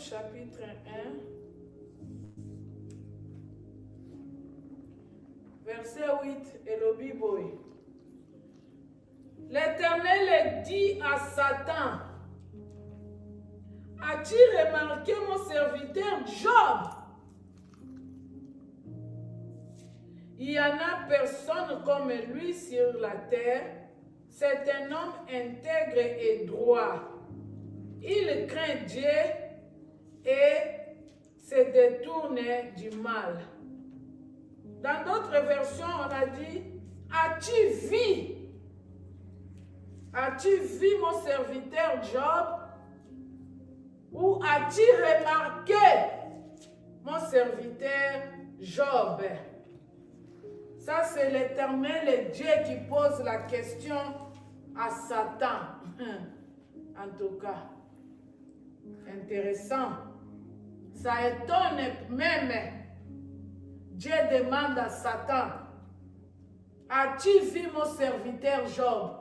chapitre 1, verset 8, et le Bible. L'Éternel dit à Satan, as-tu remarqué mon serviteur Job? Il n'y en a personne comme lui sur la terre. C'est un homme intègre et droit. Il craint Dieu et se détourne du mal. Dans d'autres versions, on a dit, as-tu vu? As-tu vu mon serviteur Job? Ou as-tu remarqué mon serviteur Job? Ça, c'est l'Éternel Dieu qui pose la question à Satan. En tout cas, intéressant. Ça étonne même. Dieu demande à Satan, as-tu vu mon serviteur Job?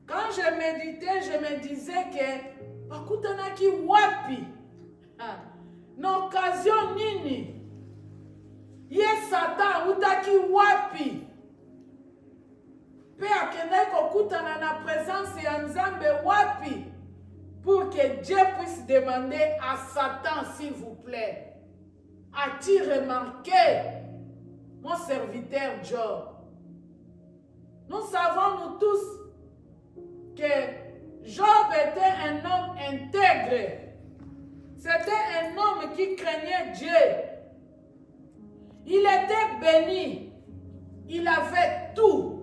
Quand je méditais, je me disais que, akutanaki wapi, n'occasion nini, ye Satan utaki wapi, pe akende kokutana na présence ya Nzambe wapi, pour que Dieu puisse demander à Satan, s'il vous plaît, as-tu remarqué mon serviteur Job? Nous savons, nous tous, que Job était un homme intègre. C'était un homme qui craignait Dieu. Il était béni. Il avait tout.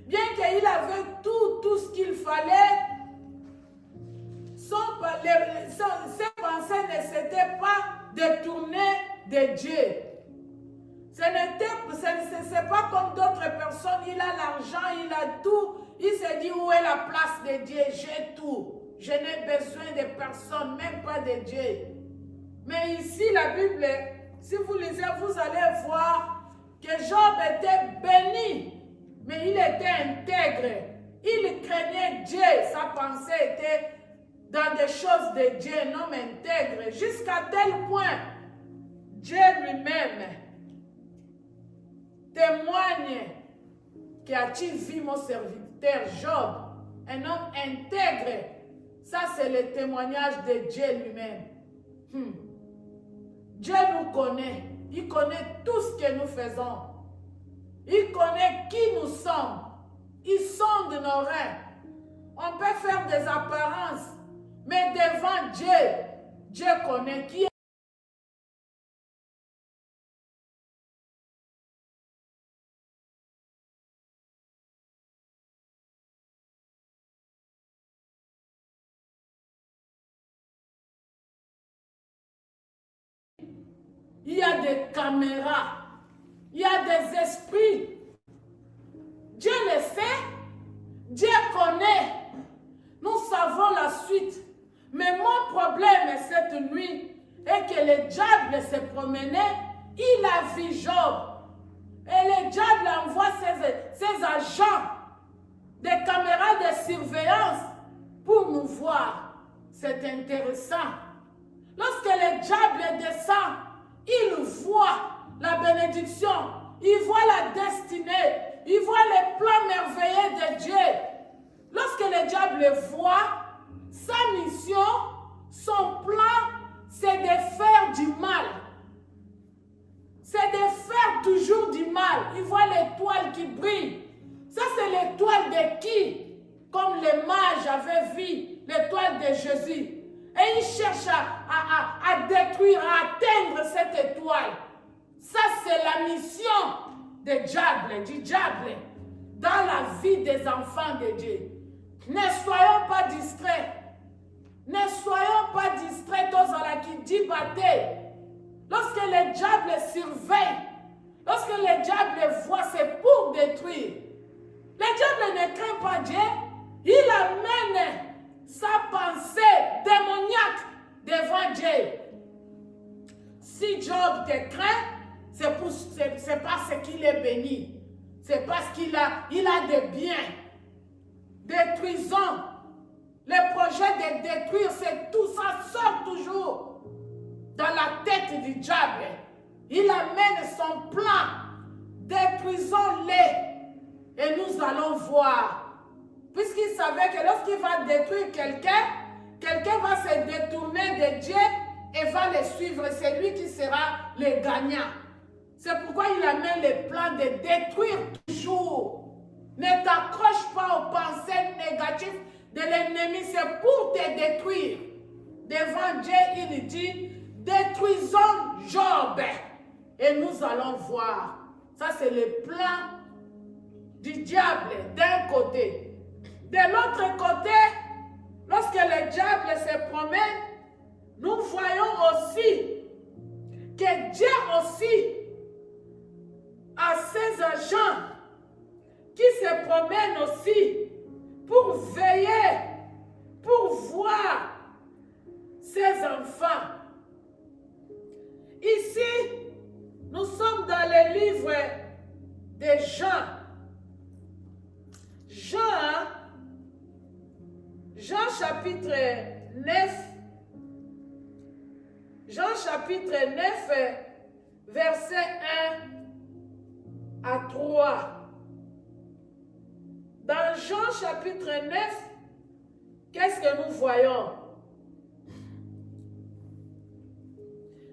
Bien qu'il avait tout ce qu'il fallait, ses pensées ne s'étaient pas détournées de Dieu. Ce n'est pas comme d'autres personnes, il a l'argent, il a tout, il se dit où est la place de Dieu, j'ai tout. Je n'ai besoin de personne, même pas de Dieu. Mais ici, la Bible, si vous lisez, vous allez voir que Job était béni, mais il était intègre. Il craignait Dieu, sa pensée était dans des choses de Dieu, un homme intègre, jusqu'à tel point, Dieu lui-même témoigne qu'as-tu vu mon serviteur Job, un homme intègre. Ça, c'est le témoignage de Dieu lui-même. Dieu nous connaît. Il connaît tout ce que nous faisons. Il connaît qui nous sommes. Il sonde nos reins. On peut faire des apparences, mais devant Dieu, Dieu connaît qui est. Il y a des caméras, il y a des esprits. Dieu le sait, Dieu connaît. Nous savons la suite. Mais mon problème cette nuit est que le diable se promenait, il a vu Job. Et le diable envoie ses agents, des caméras de surveillance pour nous voir. C'est intéressant. Lorsque le diable descend, il voit la bénédiction, il voit la destinée, il voit les plans merveilleux de Dieu. Lorsque le diable le voit, sa mission, son plan, c'est de faire du mal. C'est de faire toujours du mal. Il voit l'étoile qui brille. Ça, c'est l'étoile de qui? Comme les mages avaient vu l'étoile de Jésus. Et il cherche à détruire, à atteindre cette étoile. Ça, c'est la mission du diable dans la vie des enfants de Dieu. Ne soyons pas distraits. Ne soyons pas distraits dans qui dit bâté. Lorsque le diable surveille, lorsque le diable voit, c'est pour détruire. Le diable ne craint pas Dieu. Il amène sa pensée démoniaque devant Dieu. Si Job te craint, c'est parce qu'il est béni. C'est parce qu'il a des biens. Détruisons les projets de détruire, c'est tout ça sort toujours dans la tête du diable. Il amène son plan. Détruisons-les et nous allons voir. Puisqu'il savait que lorsqu'il va détruire quelqu'un, quelqu'un va se détourner de Dieu et va le suivre. C'est lui qui sera le gagnant. C'est pourquoi il amène le plan de détruire toujours. Ne t'accroche pas aux pensées négatives de l'ennemi, c'est pour te détruire. Devant Dieu, il dit, détruisons Job et nous allons voir. Ça, c'est le plan du diable d'un côté. De l'autre côté, lorsque le diable se promène, nous voyons aussi que Dieu aussi a ses agents qui se promènent aussi pour veiller, pour voir ses enfants. Ici, nous sommes dans le livre de Jean. Jean chapitre 9. Jean chapitre 9, verset 1 à 3. Dans Jean chapitre 9, qu'est-ce que nous voyons?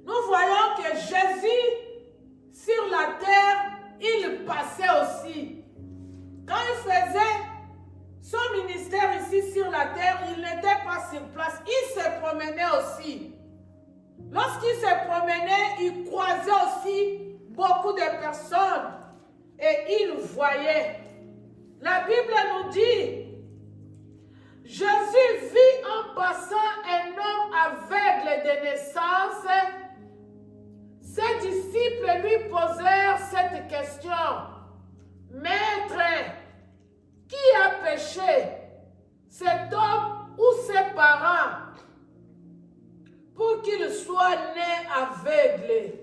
Nous voyons que Jésus, sur la terre, il passait aussi. Quand il faisait son ministère ici sur la terre, il n'était pas sur place. Il se promenait aussi. Lorsqu'il se promenait, il croisait aussi beaucoup de personnes. Et il voyait. La Bible nous dit, Jésus vit en passant un homme aveugle de naissance. Ses disciples lui posèrent cette question. Maître, qui a péché, cet homme ou ses parents, pour qu'il soit né aveugle?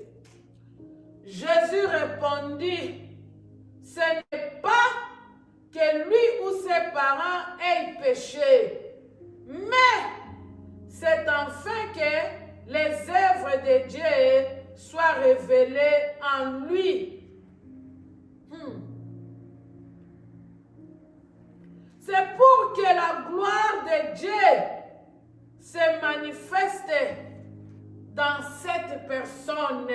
Jésus répondit, ce n'est pas que lui ou ses parents aient péché, mais c'est enfin que les œuvres de Dieu soient révélées en lui. C'est pour que la gloire de Dieu se manifeste dans cette personne.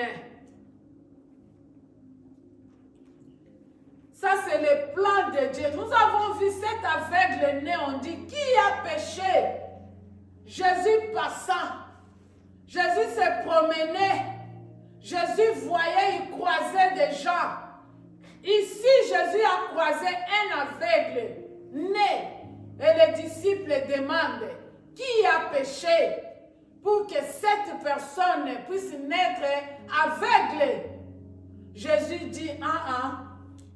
Ça, c'est le plan de Dieu. Nous avons vu cet aveugle né, on dit, qui a péché? Jésus passant. Jésus se promenait. Jésus voyait, il croisait des gens. Ici, Jésus a croisé un aveugle né. Et les disciples demandent, qui a péché pour que cette personne puisse naître aveugle? Jésus dit,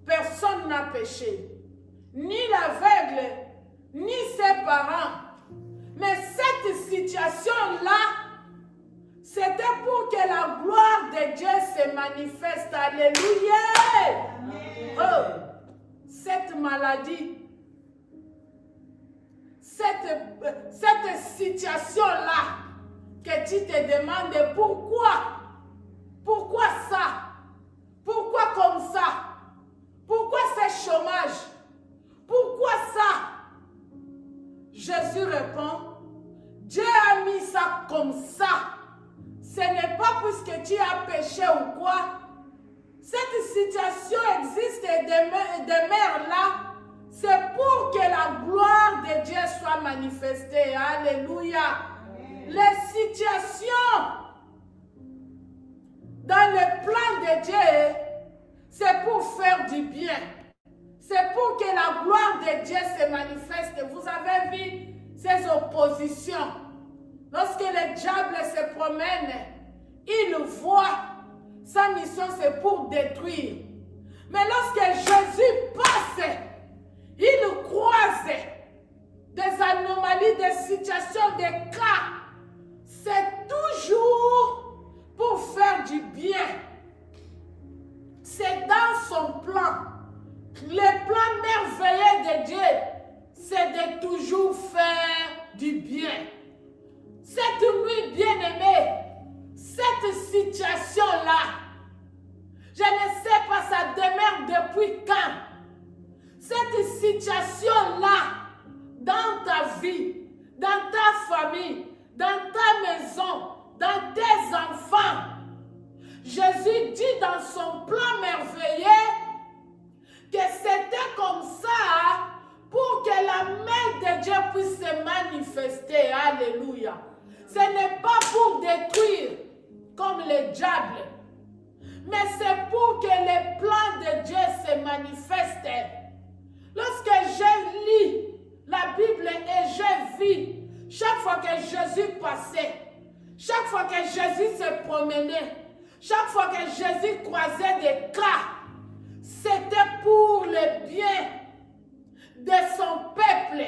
personne n'a péché, ni l'aveugle, ni ses parents. Mais cette situation-là, c'était pour que la gloire de Dieu se manifeste. Alléluia! Oh, cette maladie, cette situation-là, que tu te demandes pourquoi? Pourquoi ça? Pourquoi comme ça? Pourquoi ce chômage? Pourquoi ça? Jésus répond, Dieu a mis ça comme ça. Ce n'est pas puisque tu as péché ou quoi. Cette situation existe et demeure là. C'est pour que la gloire de Dieu soit manifestée. Alléluia. Les situations dans le plan de Dieu, c'est pour faire du bien. C'est pour que la gloire de Dieu se manifeste. Vous avez vu ces oppositions. Lorsque le diable se promène, il voit. Sa mission, c'est pour détruire. Mais lorsque Jésus passe, il croise des anomalies, des situations, des cas. C'est toujours pour faire du bien. C'est dans son plan. Le plan merveilleux de Dieu, c'est de toujours faire situation-là, je ne sais pas ça demeure depuis quand. Cette situation-là, dans ta vie, dans ta famille, dans ta maison, dans tes enfants, Jésus dit dans son plan merveilleux que c'était comme ça pour que la main de Dieu puisse se manifester. Alléluia. Ce n'est pas pour détruire comme le diable, mais c'est pour que les plans de Dieu se manifestent. Lorsque je lis la Bible et je vis, chaque fois que Jésus passait, chaque fois que Jésus se promenait, chaque fois que Jésus croisait des cas, c'était pour le bien de son peuple.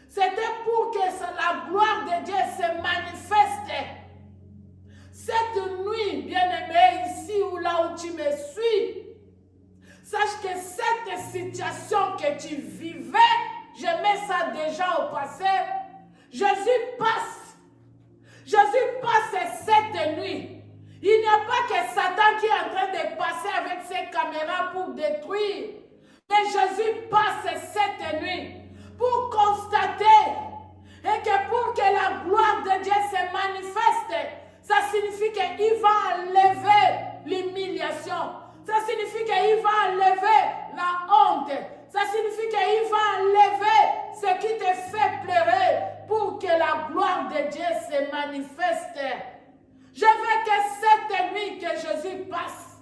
C'était pour que la gloire de Dieu se manifeste. Cette nuit, bien-aimé, ici ou là où tu me suis, sache que cette situation que tu vivais, je mets ça déjà au passé, Jésus passe. Jésus passe cette nuit. Il n'y a pas que Satan qui est en train de passer avec ses caméras pour détruire. Mais Jésus passe cette nuit pour constater et que pour que la gloire de Dieu se manifeste, ça signifie qu'il va enlever l'humiliation. Ça signifie qu'il va enlever la honte. Ça signifie qu'il va enlever ce qui te fait pleurer pour que la gloire de Dieu se manifeste. Je veux que cette nuit que Jésus passe,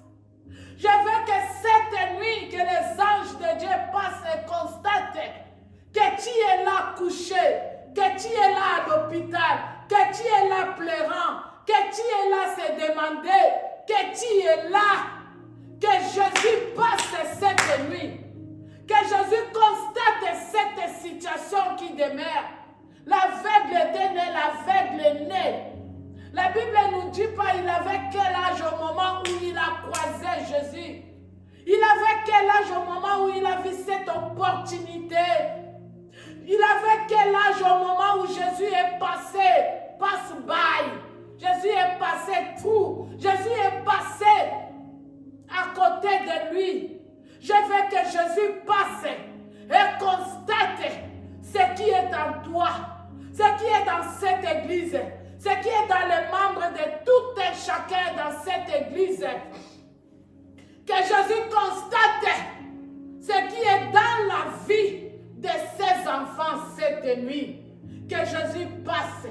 je veux que cette nuit que les anges de Dieu passent et constatent que tu es là couché, que tu es là à l'hôpital, que tu es là pleurant, que tu es là se demander, que tu es là, que Jésus passe cette nuit, que Jésus constate cette situation qui demeure. L'aveugle était né, l'aveugle est né. La Bible ne nous dit pas il avait quel âge au moment où il a croisé Jésus. Il avait quel âge au moment où il a vu cette opportunité. Il avait quel âge au moment où Jésus est passé, passe-by. Jésus est passé tout. Jésus est passé à côté de lui. Je veux que Jésus passe et constate ce qui est en toi, ce qui est dans cette église, ce qui est dans les membres de tout et chacun dans cette église. Que Jésus constate ce qui est dans la vie de ses enfants cette nuit. Que Jésus passe,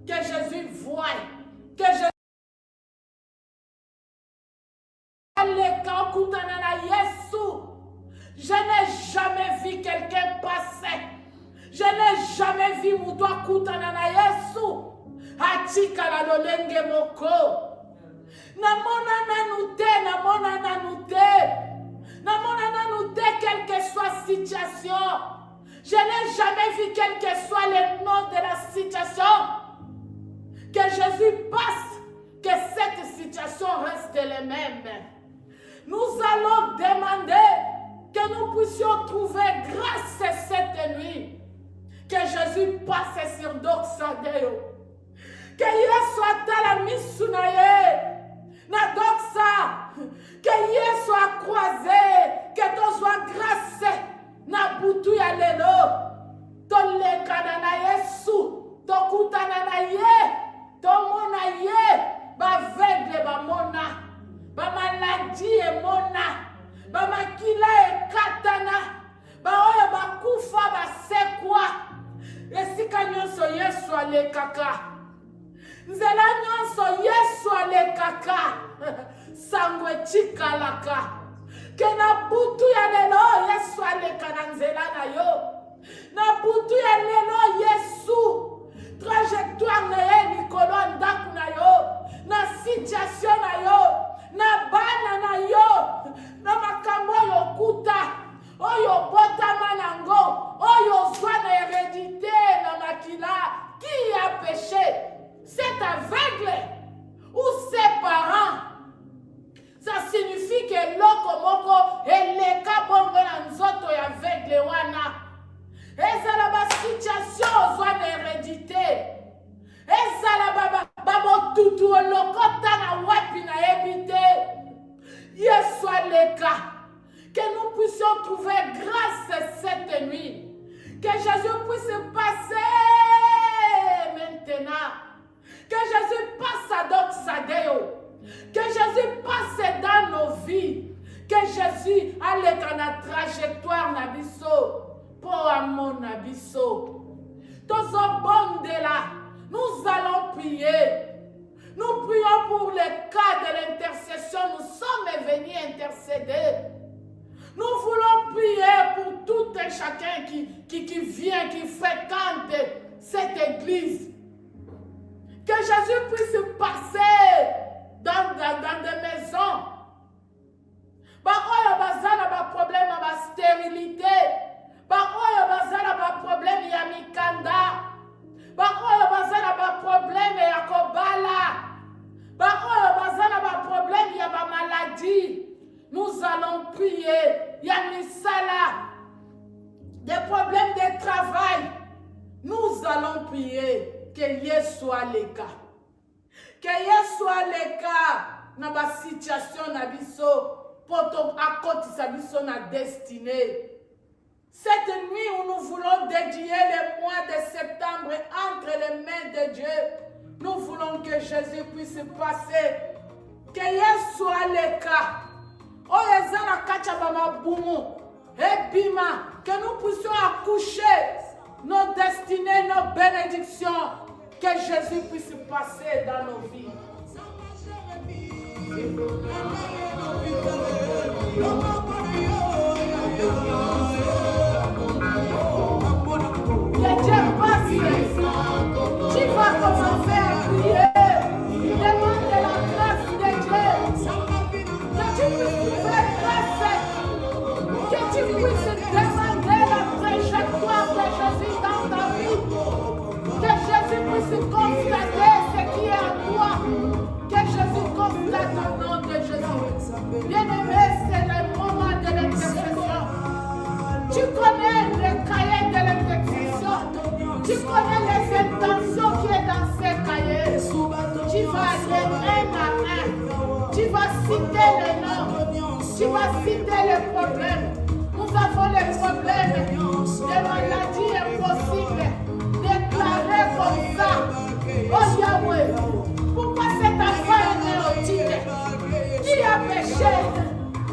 que Jésus voie, que Jésus... Je n'ai jamais vu quelqu'un passer. Je n'ai jamais vu Moutoua Koutanana Yesu. Atika la lolenge moko. Namona nanute, namona nanute. Namona nanute, quelle que soit la situation. Je n'ai jamais vu quel que soit le nom de la situation. Que Jésus passe, que cette situation reste la même. Nous allons demander que nous puissions trouver grâce cette nuit. Que Jésus passe sur Doxadeo. Que Yesu atala misunaye. Na Doxa. Que Yesu a croisé. Que tu sois grâce. Na butu ya lelo. Tole kanana Yesu. Tokutana na ye. Tomona ye. Ba vegle ba mona. Ba maladie e mona. Ba makila e katana. Ba oyo ba kufa ba sekwa. Esika nyonso Yesu alekaka. Nzela nyonso Yesu alekaka. Sangwe chikalaka. Ke na butu ya lelo Yesu aleka na nzela na yo. Na butu ya lelo Yesu. Trajectoire na ye likolo ndaku na yo. Na situation na yo. Na bana na yo. Na makambo yo kuta. Oyo botama nango. Oyo zwa na hérédité na makila. Qui a péché? Cet aveugle ou ses parents? Ça signifie que loko moko eleka bongo na nzoto ya aveugle wana. Ezala ba situation zwa na hérédité. Ezala baba tutu olokota na watu Que Jésus puisse passer dans des maisons. Oyo bazana ba problème ba stérilité. Oyo bazana ba problème ya mikanda. Oyo bazana ba problème ya kobala. Oyo bazana ba problème ya ba maladie. Nous allons prier. Ya misala. Des problèmes de travail. Nous allons prier que Yesu soit le cas. Que Yesu soit le cas dans la situation na biso. Poto à côté sa biso na destinée. Cette nuit où nous voulons dédier le mois de septembre entre les mains de Dieu, nous voulons que Jésus puisse passer. Que Yesu soit le cas. Oyezana kachabama bumu. Et bima. Que nous puissions accoucher nos destinées, nos bénédictions. Que Jésus puisse passer dans nos vies. Que Dieu passe. Tu vas commencer à prier. Demande la grâce de Dieu. Que tu puisses faire grâce. Que tu puisses demander la trajectoire de Jésus dans ta vie. Que Jésus puisse constater ce qui est à toi. Que Jésus constate au nom de Jésus. Bien-aimé, c'est le moment de l'intercession. Tu connais le cahier de l'intercession. Tu connais les intentions qui sont dans ces cahiers. Tu vas aller un à un. Tu vas citer les noms. Tu vas citer les problèmes. Nous avons les problèmes des maladies impossibles. Déclarés comme ça. Oh Yahweh, pourquoi cet enfant est néotique? Qui a péché?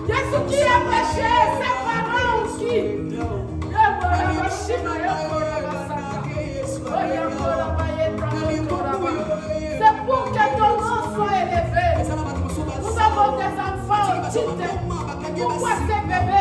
Jésus qui a péché? Ses parents ou qui? C'est pour que ton nom soit élevé. Nous avons des enfants autiques. Pourquoi ces bébés